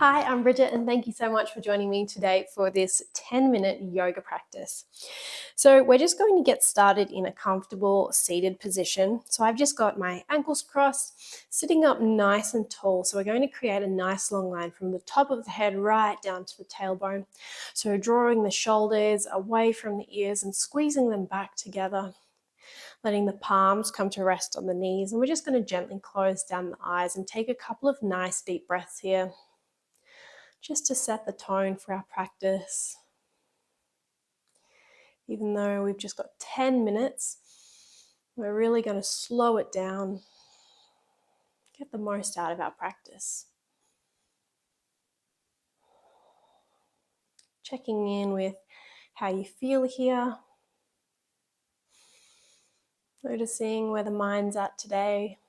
Hi, I'm Bridget, and thank you so much for joining me today for this 10-minute yoga practice. So we're just going to get started in a comfortable seated position. So I've just got my ankles crossed, sitting up nice and tall. So we're going to create a nice long line from the top of the head right down to the tailbone. So drawing the shoulders away from the ears and squeezing them back together, letting the palms come to rest on the knees. And we're just going to gently close down the eyes and take a couple of nice deep breaths here, just to set the tone for our practice. Even though we've just got 10 minutes, we're really going to slow it down, get the most out of our practice. Checking in with how you feel here, noticing where the mind's at today.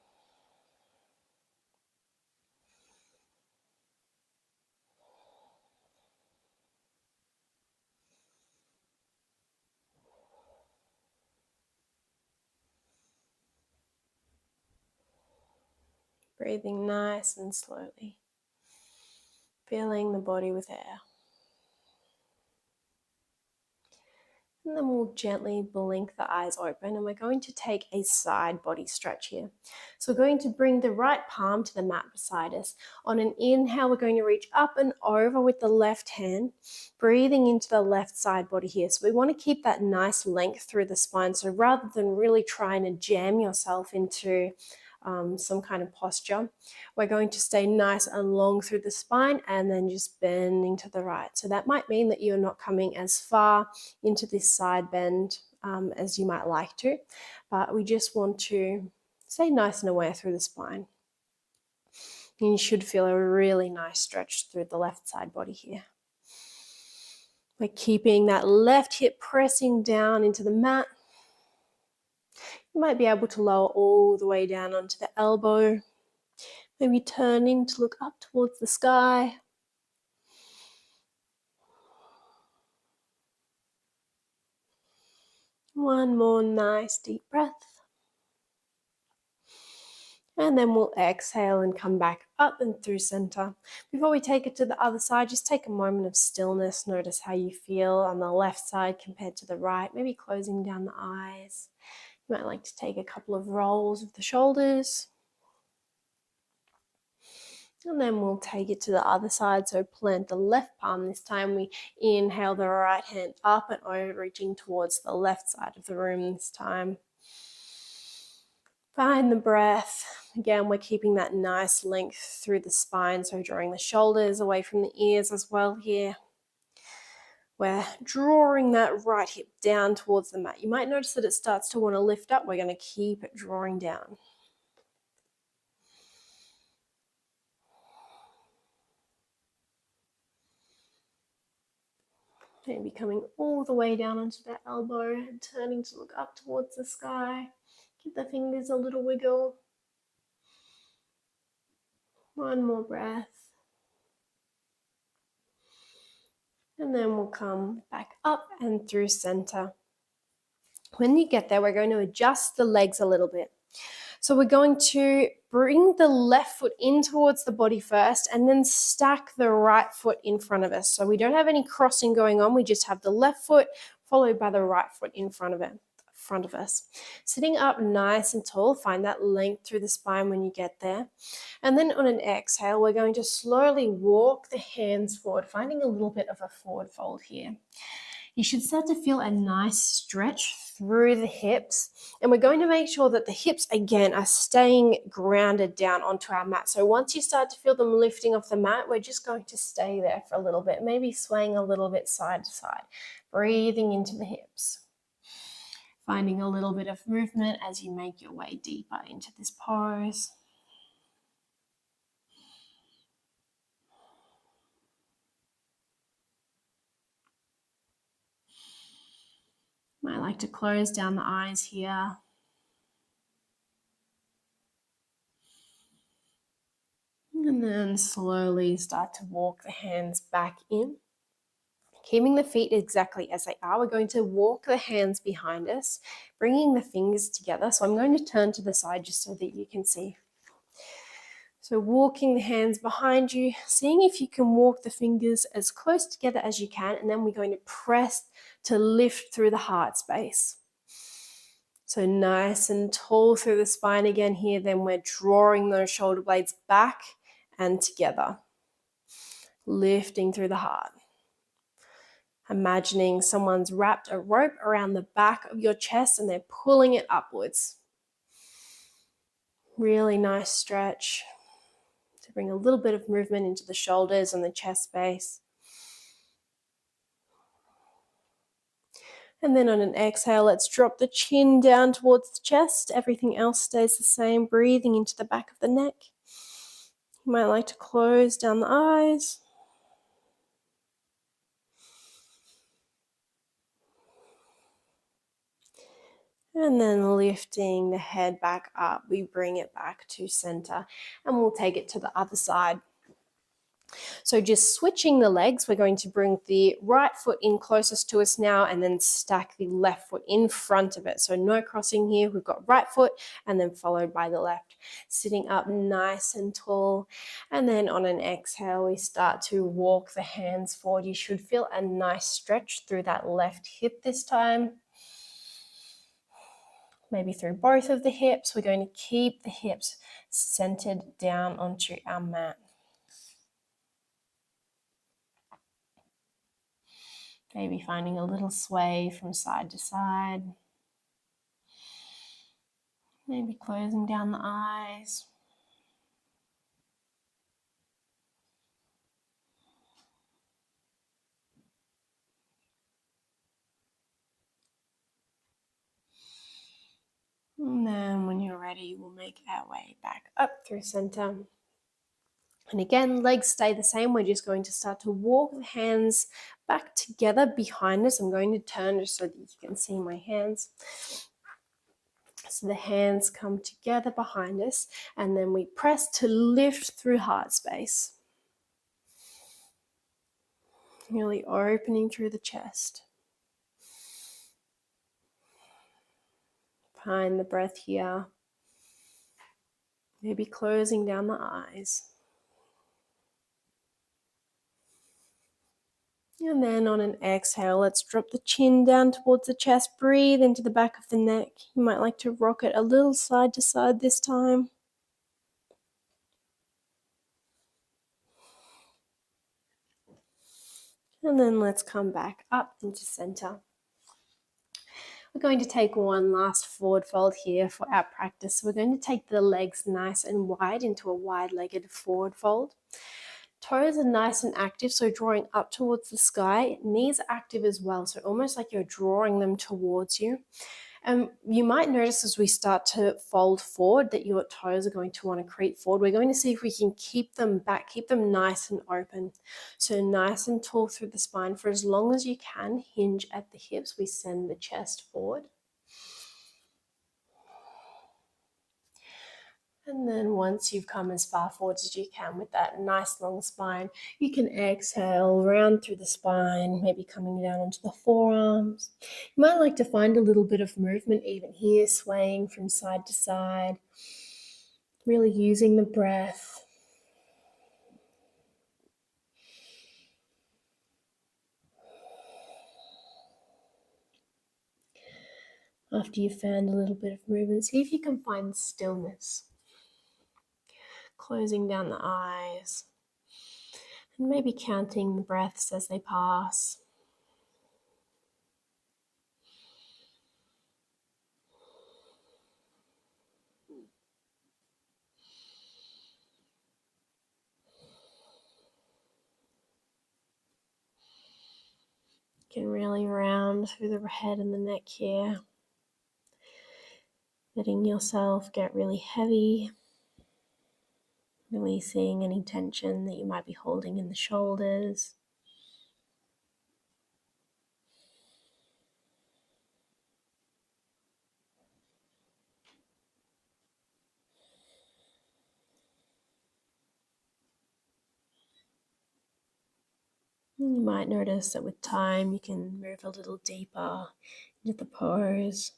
Breathing nice and slowly, filling the body with air. And then we'll gently blink the eyes open, and we're going to take a side body stretch here. So we're going to bring the right palm to the mat beside us. On an inhale, we're going to reach up and over with the left hand, breathing into the left side body here. So we want to keep that nice length through the spine. So rather than really trying to jam yourself into some kind of posture, we're going to stay nice and long through the spine and then just bending to the right. So that might mean that you're not coming as far into this side bend as you might like to, but we just want to stay nice and aware through the spine. And you should feel a really nice stretch through the left side body here. We're keeping that left hip pressing down into the mat. You might be able to lower all the way down onto the elbow. Maybe turning to look up towards the sky. One more nice deep breath. And then we'll exhale and come back up and through center. Before we take it to the other side, just take a moment of stillness. Notice how you feel on the left side compared to the right. Maybe closing down the eyes. You might like to take a couple of rolls of the shoulders. And then we'll take it to the other side. So plant the left palm. This time we inhale the right hand up and over, reaching towards the left side of the room this time. Find the breath. Again, we're keeping that nice length through the spine. So drawing the shoulders away from the ears as well here. We're drawing that right hip down towards the mat. You might notice that it starts to want to lift up. We're going to keep it drawing down. Maybe coming all the way down onto that elbow and turning to look up towards the sky. Give the fingers a little wiggle. One more breath. And then we'll come back up and through center. When you get there, we're going to adjust the legs a little bit. So we're going to bring the left foot in towards the body first and then stack the right foot in front of us. So we don't have any crossing going on. We just have the left foot followed by the right foot in front of us. Sitting up nice and tall, find that length through the spine when you get there. And then on an exhale, we're going to slowly walk the hands forward, finding a little bit of a forward fold here. You should start to feel a nice stretch through the hips. And we're going to make sure that the hips, again, are staying grounded down onto our mat. So once you start to feel them lifting off the mat, we're just going to stay there for a little bit, maybe swaying a little bit side to side, breathing into the hips. Finding a little bit of movement as you make your way deeper into this pose. Might like to close down the eyes here. And then slowly start to walk the hands back in. Keeping the feet exactly as they are, we're going to walk the hands behind us, bringing the fingers together. So I'm going to turn to the side just so that you can see. So walking the hands behind you, seeing if you can walk the fingers as close together as you can, and then we're going to press to lift through the heart space. So nice and tall through the spine again here, then we're drawing those shoulder blades back and together, lifting through the heart. Imagining someone's wrapped a rope around the back of your chest and they're pulling it upwards. Really nice stretch to bring a little bit of movement into the shoulders and the chest space. And then on an exhale, let's drop the chin down towards the chest. Everything else stays the same, breathing into the back of the neck. You might like to close down the eyes. And then lifting the head back up, we bring it back to center and we'll take it to the other side. So just switching the legs, we're going to bring the right foot in closest to us now and then stack the left foot in front of it. So no crossing here, we've got right foot and then followed by the left. Sitting up nice and tall. And then on an exhale, we start to walk the hands forward. You should feel a nice stretch through that left hip this time. Maybe through both of the hips. We're going to keep the hips centered down onto our mat. Maybe finding a little sway from side to side. Maybe closing down the eyes. And then when you're ready, we'll make our way back up through center. And again, legs stay the same. We're just going to start to walk the hands back together behind us. I'm going to turn just so that you can see my hands. So the hands come together behind us and then we press to lift through heart space. Really opening through the chest. Find the breath here. Maybe closing down the eyes. And then on an exhale, let's drop the chin down towards the chest. Breathe into the back of the neck. You might like to rock it a little side to side this time. And then let's come back up into center. We're going to take one last forward fold here for our practice. So we're going to take the legs nice and wide into a wide-legged forward fold. Toes are nice and active, so drawing up towards the sky. Knees are active as well, so almost like you're drawing them towards you. And you might notice as we start to fold forward that your toes are going to want to creep forward. We're going to see if we can keep them back, keep them nice and open. So nice and tall through the spine for as long as you can. Hinge at the hips. We send the chest forward. And then once you've come as far forward as you can with that nice long spine, you can exhale, round through the spine, maybe coming down onto the forearms. You might like to find a little bit of movement even here, swaying from side to side, really using the breath. After you've found a little bit of movement, see if you can find stillness. Closing down the eyes and maybe counting the breaths as they pass. You can really round through the head and the neck here. Letting yourself get really heavy. Releasing any tension that you might be holding in the shoulders. And you might notice that with time you can move a little deeper into the pose.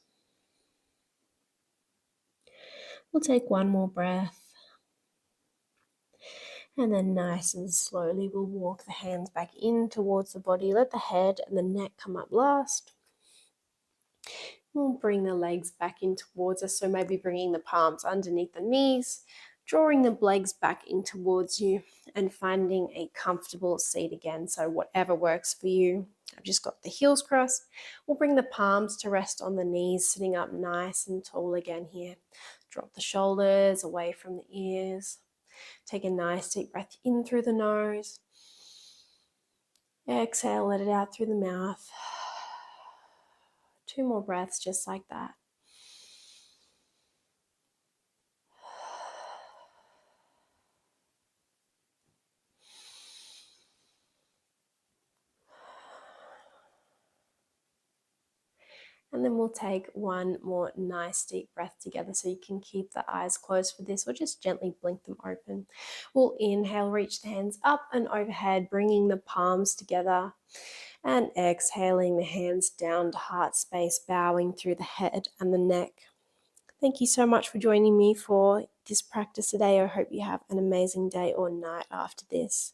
We'll take one more breath. And then nice and slowly we'll walk the hands back in towards the body. Let the head and the neck come up last. We'll bring the legs back in towards us, so maybe bringing the palms underneath the knees, drawing the legs back in towards you, and finding a comfortable seat again, so whatever works for you. I've just got the heels crossed. We'll bring the palms to rest on the knees, sitting up nice and tall again here. Drop the shoulders away from the ears. Take a nice deep breath in through the nose. Exhale, let it out through the mouth. 2 more breaths just like that. And then we'll take one more nice deep breath together, so you can keep the eyes closed for this or just gently blink them open. We'll inhale, reach the hands up and overhead, bringing the palms together, and exhaling the hands down to heart space, bowing through the head and the neck. Thank you so much for joining me for this practice today. I hope you have an amazing day or night after this.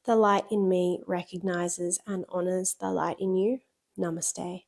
The light in me recognizes and honors the light in you. Namaste.